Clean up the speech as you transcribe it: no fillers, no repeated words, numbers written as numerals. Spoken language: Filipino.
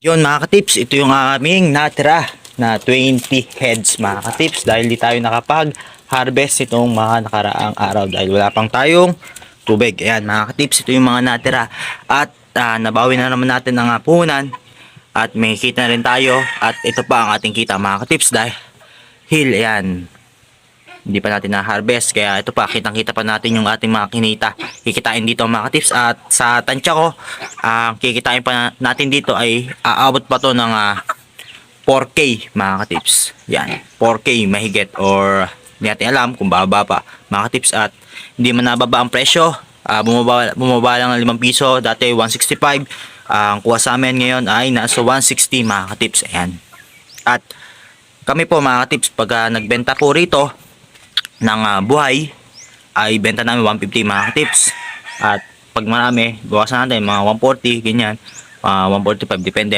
Yun mga katips, ito yung aming natira na 20 heads mga katips dahil di tayo nakapag-harvest itong mga nakaraang araw dahil wala pang tayong tubig. Ayan mga katips, ito yung mga natira at nabawi na naman natin ang puhunan at may kita na rin tayo at ito pa ang ating kita mga katips dahil ayan, hindi pa natin na-harvest kaya ito pa, kitang-kita pa natin yung ating mga kinita. Kikitain dito mga katips at sa tansya ko, kikitain pa natin dito ay aabot pa to ng 4K mga katips. Yan, 4K mahigit or hindi natin alam kung bababa pa mga katips at hindi man nababa ang presyo. Bumaba lang ng 5 piso, dati 165. Ang kuha sa amin ngayon ay nasa 160 mga katips. Ayan. At kami po mga katips, pag nagbenta po rito ng buhay ay benta namin 150 mga tips at pag marami bawasan natin mga 140 ganyan, 145 depende